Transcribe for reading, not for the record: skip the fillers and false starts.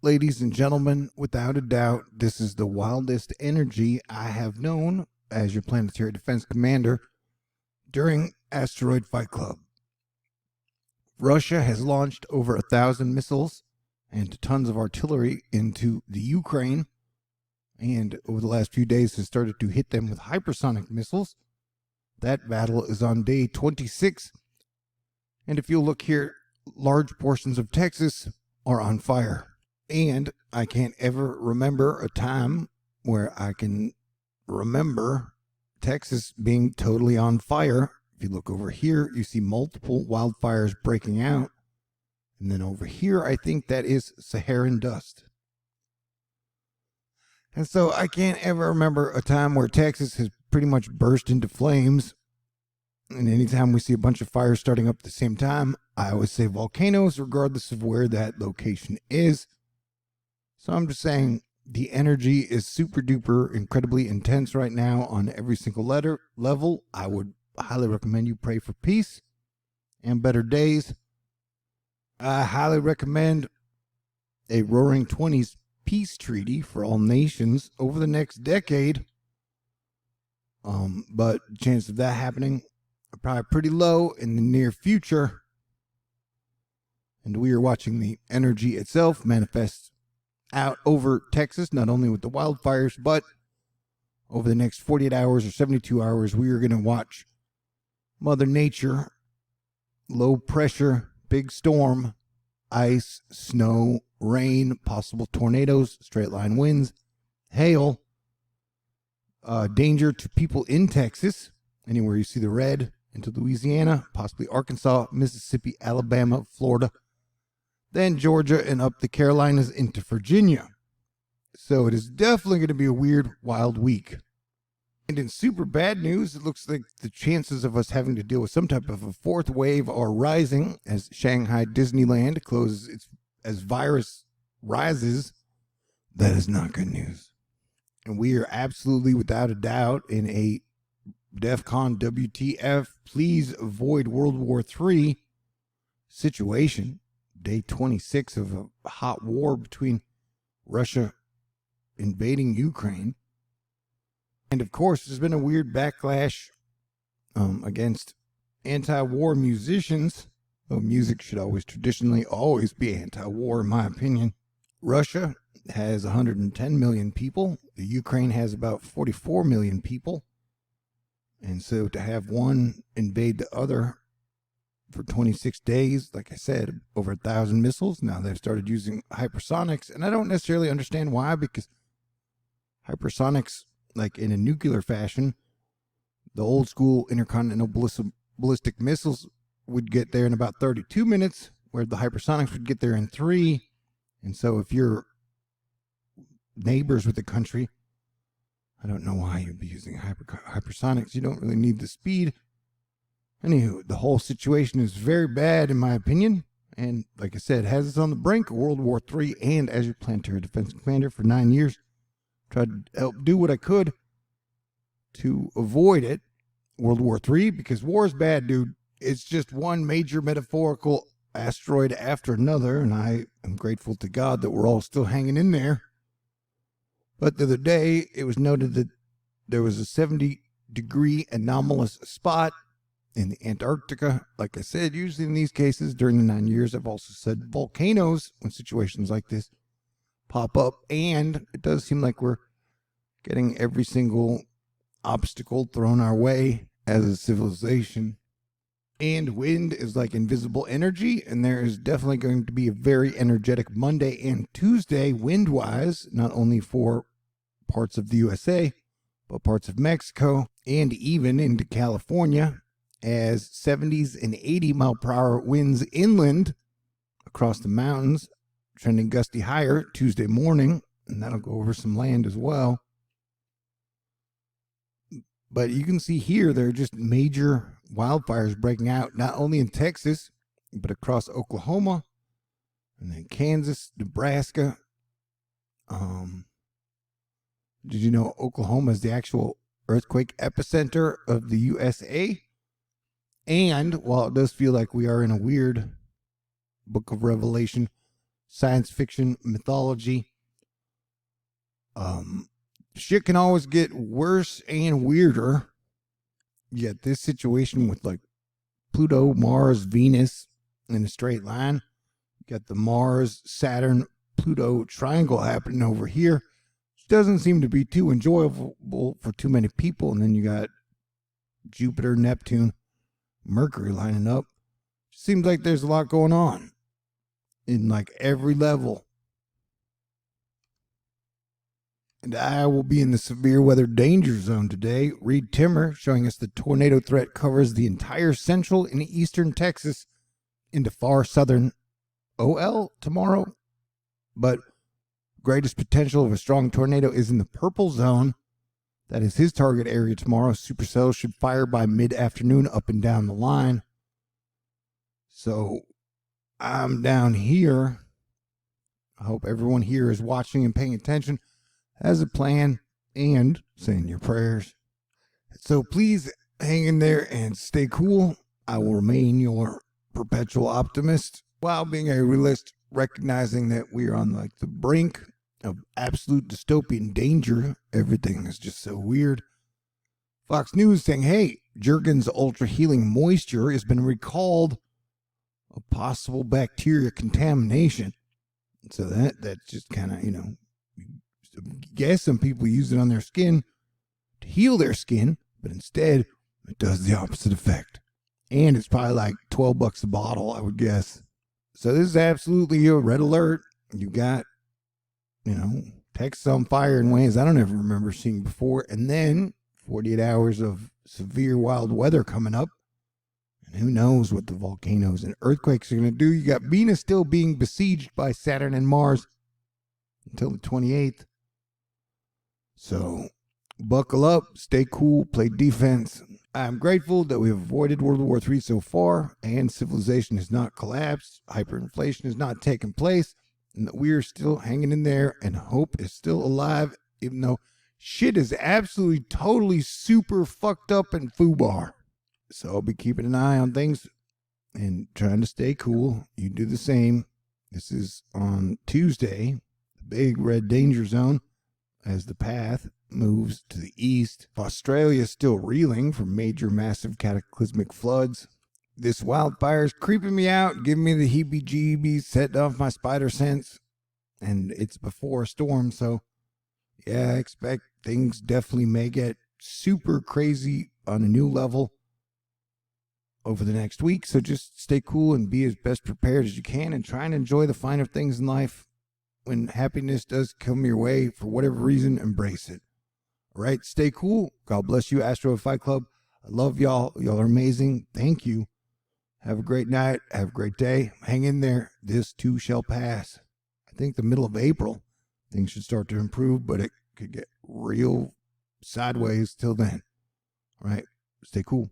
Ladies and gentlemen, without a doubt, this is the wildest energy I have known as your planetary defense commander during Asteroid Fight Club. Russia has launched over 1,000 missiles and tons of artillery into the Ukraine, and over the last few days has started to hit them with hypersonic missiles. That battle is on day 26, and if you'll look here, large portions of Texas are on fire. And I can't ever remember a time where I can remember Texas being totally on fire. If you look over here, you see multiple wildfires breaking out. And then over here, I think that is Saharan dust. And so I can't ever remember a time where Texas has pretty much burst into flames. And anytime we see a bunch of fires starting up at the same time, I always say volcanoes, regardless of where that location is. So I'm just saying the energy is super duper incredibly intense right now on every single level. I would highly recommend you pray for peace and better days. I highly recommend a Roaring Twenties peace treaty for all nations over the next decade. But the chances of that happening are probably pretty low in the near future. And we are watching the energy itself manifest out over Texas, not only with the wildfires, but over the next 48 hours or 72 hours, we are going to watch Mother Nature, low pressure, big storm, ice, snow, rain, possible tornadoes, straight line winds, hail, danger to people in Texas, anywhere you see the red, into Louisiana, possibly Arkansas, Mississippi, Alabama, Florida, then Georgia, and up the Carolinas into Virginia. So it is definitely going to be a weird, wild week. And in super bad news, it looks like the chances of us having to deal with some type of a fourth wave are rising as Shanghai Disneyland closes as virus rises. That is not good news. And we are absolutely, without a doubt, in a DEFCON WTF, please avoid World War III situation. Day 26 of a hot war between Russia invading Ukraine. And of course, there's been a weird backlash against anti-war musicians. Though music should traditionally always be anti-war, in my opinion. Russia has 110 million people. The Ukraine has about 44 million people. And so to have one invade the other for 26 days, like I said, over 1,000 missiles. Now they've started using hypersonics, and I don't necessarily understand why, because hypersonics, like in a nuclear fashion, the old school intercontinental ballistic missiles would get there in about 32 minutes, where the hypersonics would get there in 3. And so if you're neighbors with the country, I don't know why you'd be using hypersonics. You don't really need the speed. Anywho, the whole situation is very bad, in my opinion. And like I said, has us on the brink of World War III. And as your planetary defense commander for 9 years, tried to help do what I could to avoid it, World War III, because war is bad, dude. It's just one major metaphorical asteroid after another. And I am grateful to God that we're all still hanging in there. But the other day, it was noted that there was a 70-degree anomalous spot in the Antarctica. Like I said, usually in these cases during the 9 years, I've also said volcanoes when situations like this pop up. And it does seem like we're getting every single obstacle thrown our way as a civilization. And wind is like invisible energy, and there is definitely going to be a very energetic Monday and Tuesday wind-wise, not only for parts of the USA, but parts of Mexico and even into California, as 70s and 80-mile-per-hour winds inland across the mountains, trending gusty higher Tuesday morning, and that'll go over some land as well. But you can see here, there are just major wildfires breaking out, not only in Texas, but across Oklahoma, and then Kansas, Nebraska. Did you know Oklahoma is the actual earthquake epicenter of the USA? And while it does feel like we are in a weird book of Revelation science fiction mythology. Shit can always get worse and weirder. You got this situation with like Pluto, Mars, Venus in a straight line. You got the Mars, Saturn, Pluto triangle happening over here, which doesn't seem to be too enjoyable for too many people. And then you got Jupiter, Neptune, Mercury lining up. Seems like there's a lot going on in like every level. And I will be in the severe weather danger zone today. Reed Timmer showing us the tornado threat covers the entire central and eastern Texas into far southern OL tomorrow. But greatest potential of a strong tornado is in the purple zone. That is his target area tomorrow. Supercells should fire by mid-afternoon up and down the line. So I'm down here. I hope everyone here is watching and paying attention, has a plan, and saying your prayers. So please hang in there and stay cool. I will remain your perpetual optimist while being a realist, recognizing that we are on like the brink of absolute dystopian danger. Everything is just so weird. Fox News saying, hey, Jergens Ultra Healing Moisture has been recalled of possible bacteria contamination. So that's just kind of, I guess some people use it on their skin to heal their skin, but instead it does the opposite effect. And it's probably like $12 a bottle, I would guess. So this is absolutely a red alert. You got, Texas on fire in ways I don't ever remember seeing before. And then 48 hours of severe wild weather coming up. And who knows what the volcanoes and earthquakes are going to do. You got Venus still being besieged by Saturn and Mars until the 28th. So buckle up, stay cool, play defense. I'm grateful that we've avoided World War III so far, and civilization has not collapsed, hyperinflation has not taken place, and that we are still hanging in there, and hope is still alive, even though shit is absolutely, totally super fucked up and foobar. So I'll be keeping an eye on things and trying to stay cool. You do the same. This is on Tuesday, the big red danger zone, as the path moves to the east. Australia is still reeling from major, massive cataclysmic floods. This wildfire is creeping me out, giving me the heebie-jeebies, setting off my spider sense. And it's before a storm, so yeah, I expect things definitely may get super crazy on a new level over the next week. So just stay cool and be as best prepared as you can, and try and enjoy the finer things in life. When happiness does come your way, for whatever reason, embrace it. All right, stay cool. God bless you, Astro Fight Club. I love y'all. Y'all are amazing. Thank you. Have a great night. Have a great day. Hang in there. This too shall pass. I think the middle of April, things should start to improve, but it could get real sideways till then. All right, stay cool.